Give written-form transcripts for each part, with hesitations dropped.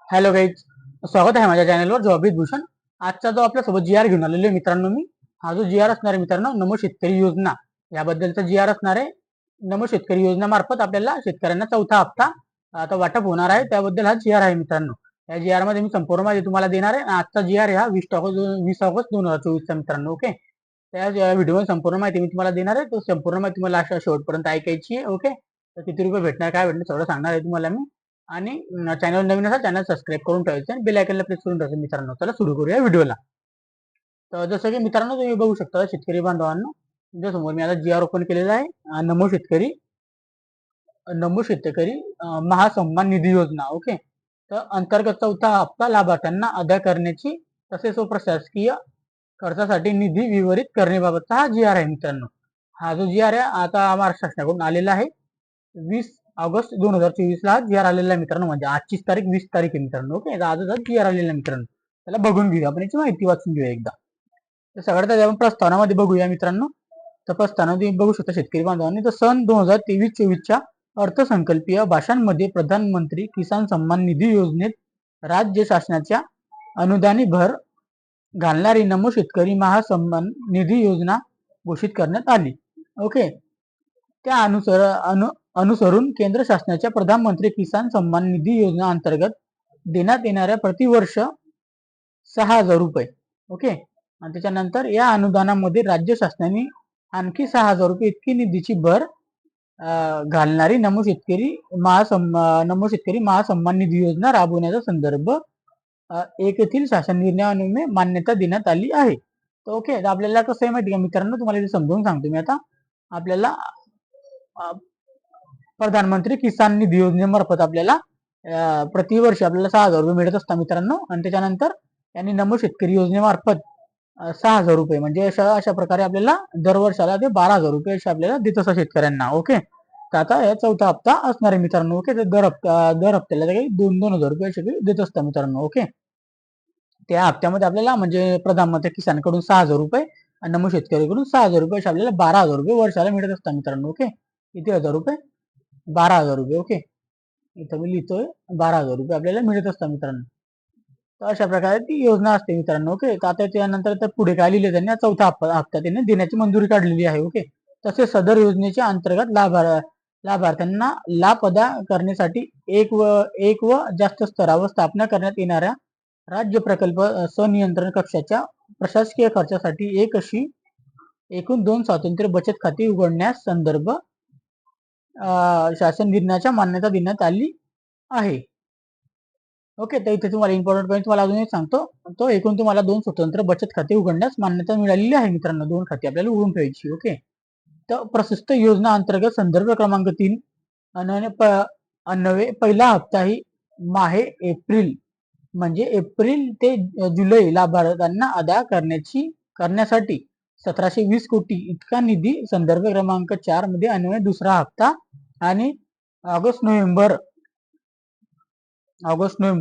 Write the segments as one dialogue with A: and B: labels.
A: Hello guys, स्वागत आहे माझ्या चॅनलवर जॉबीत भूषण. आजचा जो आपल्या सोबत जी आर घेऊन आलेलो आहे मित्रांनो, मी हा जो जी आर असणार आहे मित्रांनो, नमो शेतकरी योजना याबद्दलचा जी आर असणार आहे. नमो शेतकरी योजना मार्फत आपल्याला शेतकऱ्यांना चौथा हप्ता आता वाटप होणार आहे, त्याबद्दल हा जी आर आहे मित्रांनो. या जी आर मध्ये मी संपूर्ण माहिती तुम्हाला देणार आहे. आजचा जी आर हा 20 ऑगस्ट 2024 चा मित्रांनो. ओके, त्या व्हिडिओ संपूर्ण माहिती मी तुम्हाला देणार आहे. तो संपूर्ण माहिती तुम्हाला अशा शेवटपर्यंत ऐकायची आहे. ओके, तर किती रुपये भेटणार, काय भेटणार, सगळं सांगणार आहे तुम्हाला मी. आणि चॅनल नवीन असेल चॅनल सबस्क्राईब करून ठेवायचं आणि बेल आयकॉनला प्रेस करून ठेवायचं मित्रांनो. चला सुरू करूया व्हिडिओला. तर जसं की मित्रांनो तुम्ही बघू शकता शेतकरी बांधवांनो, तुमच्या समोर मी आता जी आर ओपन केलेला आहे. नमो शेतकरी महासन्मान निधी योजना. ओके, तर अंतर्गत चौथा हप्ता लाभार्थ्यांना अदा करण्याची तसेच प्रशासकीय खर्चासाठी निधी वितरित करण्याबाबतचा हा जी आर आहे मित्रांनो. हा जो जी आर आहे आता महाराष्ट्र शासनाकडून आलेला आहे. 20 ऑगस्ट 2024 ला जी आर आलेला आहे मित्रांनो. म्हणजे आजचीच तारीख 20 तारीख आहे मित्रांनो. ओके, आजच जी आर आलेला आहे मित्रांनो. त्याला बघून घेऊया आपण, याची माहिती वाचून घेऊया एकदा. तर सगळ्यात आधी आपण प्रस्तावनामध्ये बघूया मित्रांनो. तर प्रस्तावना तुम्ही बघू शकता शेतकरी बांधवांनी. तर सन 2023-24च्या अर्थसंकल्पीय भाषांमध्ये प्रधानमंत्री किसान सन्मान निधी योजनेत राज्य शासनाच्या अनुदानी भर घालणारी नमो शेतकरी महासन्मान निधी योजना घोषित करण्यात आली. ओके, त्या अनुसरून केंद्र शासनाच्या प्रधानमंत्री किसान सन्मान निधी योजना अंतर्गत देण्यात येणाऱ्या प्रतिवर्ष 6,000 रुपये. ओके, आणि त्याच्यानंतर या अनुदानामध्ये राज्य शासनाने आणखी 6,000 रुपये इतकी निधीची भर घालणारी नमो शेतकरी महासन्मान निधी योजना राबवण्याचा संदर्भ एक येथील शासन निर्णयानुसार मान्यता देण्यात आली आहे. तर ओके, तर आपल्याला कसं आहे माहिती का मित्रांनो, तुम्हाला इथे समजावून सांगतो मी आता. आपल्याला प्रधानमंत्री किसान निधी योजनेमार्फत आपल्याला प्रतिवर्षी आपल्याला 6,000 रुपये मिळत असतात मित्रांनो. आणि त्याच्यानंतर यांनी नमो शेतकरी योजनेमार्फत 6,000 रुपये म्हणजे अशा प्रकारे आपल्याला दरवर्षाला ते 12,000 रुपये असे आपल्याला देत असतात शेतकऱ्यांना. ओके, तर आता या चौथा हप्ता असणार आहे मित्रांनो. ओके, तर दर हप्त्याला काही 2,000 रुपये असे देत असतात मित्रांनो. ओके, त्या हप्त्यामध्ये आपल्याला म्हणजे प्रधानमंत्री किसानकडून 6,000 रुपये आणि नमो शेतकरीकडून 6,000 रुपये असे आपल्याला 12,000 रुपये वर्षाला मिळत असतात मित्रांनो. ओके, किती हजार रुपये? 12,000 रुपये. ओके, इथं मी लिहितोय 12,000 रुपये आपल्याला मिळत असतात मित्रांनो. तर अशा प्रकारे ती योजना असते मित्रांनो. ओके, तर आता त्यानंतर पुढे काय लिहिले त्यांनी चौथा हप्ता त्यांनी देण्याची मंजुरी काढलेली आहे. ओके, तसेच सदर योजनेच्या अंतर्गत लाभार्थ्यांना लाभ अदा करण्यासाठी एक व जास्त स्तरावर स्थापना करण्यात येणाऱ्या राज्य प्रकल्प संनियंत्रण कक्षाच्या प्रशासकीय खर्चासाठी एक अशी एकूण 2 स्वातंत्र्य बचत खाती उघडण्यास संदर्भ शासन निर्णयाच्या मान्यता देण्यात आली आहे. ओके, तर इथे तुम्हाला इम्पॉर्टंट पॉईंट तुम्हाला अजून एक सांगतो. तो एकूण तुम्हाला 2 स्वतंत्र बचत खाते उघडण्यास मान्यता मिळालेली आहे मित्रांनो. 2 खाती आपल्याला उघडून ठेवायची. ओके, तर प्रशस्त योजना अंतर्गत संदर्भ क्रमांक 3 अन्वये पहिला हप्ता ही माहे एप्रिल म्हणजे एप्रिल ते जुलै लाभार्थ्यांना अदा करण्यासाठी 1720 कोटी इतका निधी संदर्भ क्रमांक 4 मध्ये अन्वये दुसरा हप्ता आणि ऑगस्ट नोव्हेंबर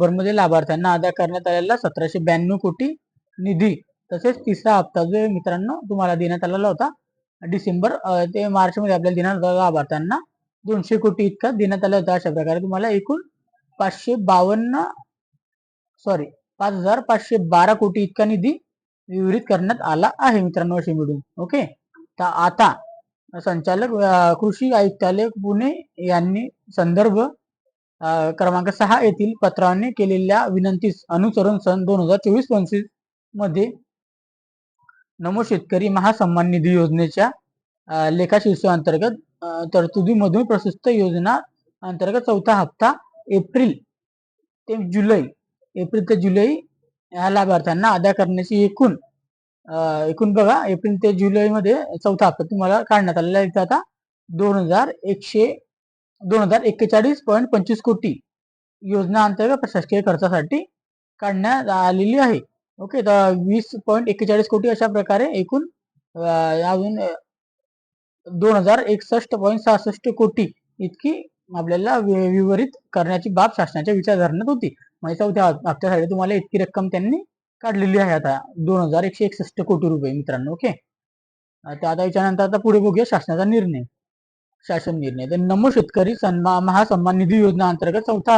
A: मध्ये लाभार्थ्यांना अदा करण्यात आलेला 1792 कोटी निधी, तसेच तिसरा हप्ता जो मित्रांनो तुम्हाला देण्यात आलेला होता डिसेंबर ते मार्च मध्ये आपल्याला देण्यात आलेला लाभार्थ्यांना 200 कोटी इतका देण्यात आला होता. अशा प्रकारे तुम्हाला एकूण 5,512 कोटी इतका निधी वितरित करण्यात आला आहे मित्रांनो असे मिळून. ओके, तर आता संचालक कृषी आयुक्तालय पुणे यांनी संदर्भ क्रमांक 6 येथील पत्राने केलेल्या विनंतीस अनुसरून सन 2024-25 मध्ये नमो शेतकरी महासन्मान निधी योजनेच्या लेखाशीर्ष अंतर्गत तरतुदीमधून प्रशस्त योजना अंतर्गत चौथा हप्ता एप्रिल ते जुलै या लाभार्थ्यांना अदा करण्याची एकूण बघा एप्रिल ते जुलै मध्ये चौथा हप्ता तुम्हाला काढण्यात आलेला आहे. आता 2,041.25 कोटी योजना अंतर्गत प्रशासकीय खर्चासाठी काढण्यात आलेली आहे. ओके, तर 20.41 कोटी अशा प्रकारे एकूण अजून 2,061.66 कोटी इतकी आपल्याला वितरित करण्याची बाब शासनाच्या विचारधारणात होती. म्हणजे चौथ्या हप्त्यासाठी तुम्हाला इतकी रक्कम त्यांनी काढलेली आहे आता 2,161 कोटी रुपये मित्रांनो. ओके, तर आता याच्यानंतर आता पुढे बघूया शासन निर्णय. तर नमो शेतकरी महासन्मान निधी योजना अंतर्गत चौथा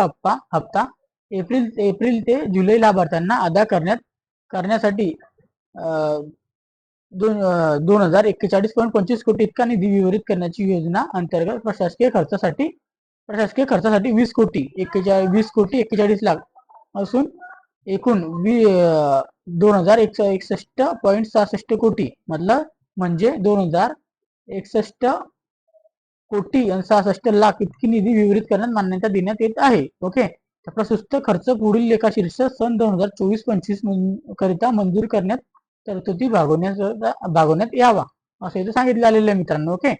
A: हप्ता एप्रिल ते जुलै लाभार्थ्यांना अदा करण्यासाठी 2041.25 कोटी इतका निधी वितरित करण्याची योजना अंतर्गत प्रशासकीय खर्चासाठी 20 कोटी 41 लाख असून एकूण 2061.66 कोटी म्हणजे 2061.66 कोटी इतकी निधी वितरित करण्यास मान्यता देण्यात येत आहे. ओके, प्रस्तुत खर्च पुढील लेखाशीर्ष सन 2024-25 करिता मंजूर करण्यात तरतुदी भागवण्यात यावा असं इथं सांगितलं आलेलं आहे मित्रांनो. ओके,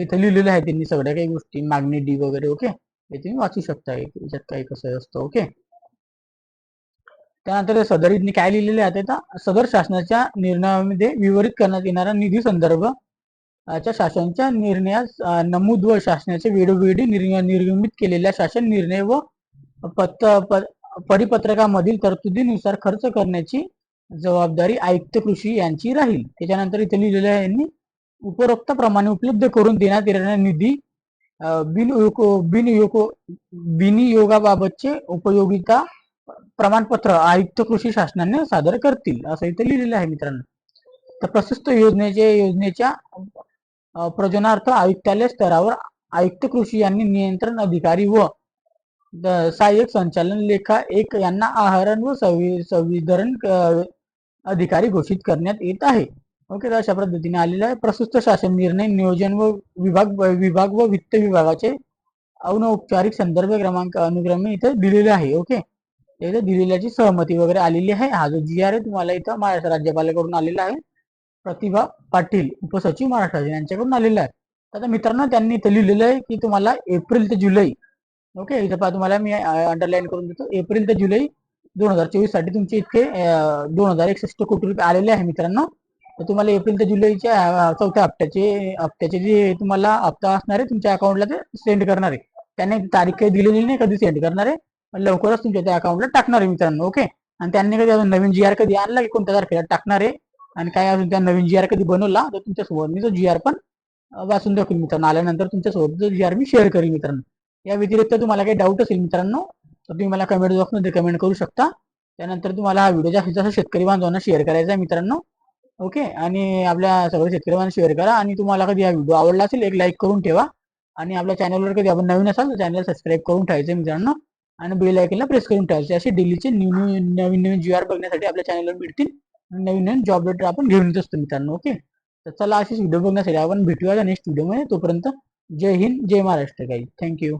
A: इथं लिहिलेलं आहे त्यांनी सगळ्या काही गोष्टी, मागणी डी वगैरे. ओके, हे तुम्ही वाचू शकता याच्यात काही कसं असतं. ओके, त्यानंतर सदरीतनी काय लिहिलेले आहे आता, सदर शासनाच्या निर्णयामध्ये वितरित करण्यात येणारा निधी संदर्भ शासनाच्या निर्णयास नमूद व शासनाचे वेळोवेळी निर्गमित केलेल्या शासन निर्णय व परिपत्रकामधील तरतुदीनुसार खर्च करण्याची जबाबदारी आयुक्त कृषी यांची राहील. त्याच्यानंतर इथे लिहिलेलं आहे यांनी, उपरोक्त प्रमाणे उपलब्ध करून देण्यात येणारा निधी विनियोगाबाबतचे उपयोगिता प्रमाणपत्र आयुक्त कृषी शासनाने सादर करतील असं इथे लिहिलेलं आहे मित्रांनो. तर प्रस्तुत योजनेच्या प्रयोजनार्थ आयुक्तालय स्तरावर आयुक्त कृषी यांनी नियंत्रण अधिकारी व सहाय्यक संचालन लेखा 1 यांना आहरण व संवितरण अधिकारी घोषित करण्यात येत आहे. ओके, तर अशा पद्धतीने आलेला आहे. प्रस्तुत शासन निर्णय नियोजन व विभाग व वित्त विभागाचे अनौपचारिक संदर्भ क्रमांक अनुक्रमे इथे दिलेले आहे. ओके, इथे दिलेल्याची सहमती वगैरे आलेली आहे. हा जो GR आहे तुम्हाला इथं महाराष्ट्र राज्यपालाकडून आलेला आहे, प्रतिभा पाटील उपसचिव महाराष्ट्र यांच्याकडून आलेला आहे. आता मित्रांनो त्यांनी इथे लिहिलेलं आहे की तुम्हाला एप्रिल ते जुलै, ओके, इथं पहा तुम्हाला मी अंडरलाईन करून देतो, एप्रिल ते जुलै 2024 साठी तुमचे इतके 2061 कोटी रुपये आलेले आहे मित्रांनो. तर तुम्हाला एप्रिल ते जुलैच्या चौथ्या हप्त्याचे जे तुम्हाला हप्ता असणार आहे तुमच्या अकाउंटला ते सेंड करणार आहे. त्यांनी तारीख काही दिलेली नाही कधी सेंड करणार आहे, पण लवकरच तुमच्या त्या अकाउंटला टाकणार आहे मित्रांनो. ओके, आणि त्यांनी कधी अजून नवीन GR कधी आणला की कोणत्या तारखेला टाकणार आहे आणि काय अजून त्या नवीन GR कधी बनवला तर तुमच्यासोबत मी तो GR पण वाचून दाखवेल मित्रांनो. आल्यानंतर तुमच्यासोबत जो GR मी शेअर करेन मित्रांनो. या व्यतिरिक्त तुम्हाला काही डाऊट असेल मित्रांनो तर तुम्ही मला कमेंट बॉक्समध्ये कमेंट करू शकता. त्यानंतर तुम्हाला हा व्हिडिओ जास्तीत जास्त शेतकरी बांधवांना शेअर करायचा आहे मित्रांनो. ओके, आणि आपल्या सगळ्या शेतकरी बांधवांना शेअर करा आणि तुम्हाला कधी हा व्हिडिओ आवडला असेल एक लाईक करून ठेवा आणि आपल्या चॅनलवर कधी आपण नवीन असाल तर चॅनल सबस्क्राईब करून ठेवायचं मित्रांनो आणि बेल आयकॉनला प्रेस करून ठेवायचे. असे डेलीचे नवीन GR बघण्यासाठी आपल्या चॅनलवर मिळतील. नवीन जॉब लेटर आपण घेऊन येत असतो मित्रांनो. ओके, तर चला असेच व्हिडिओ बघण्यासाठी आपण भेटूया नेक्स्ट व्हिडिओमध्ये. तोपर्यंत जय हिंद, जय महाराष्ट्र गाईज. थँक्यू.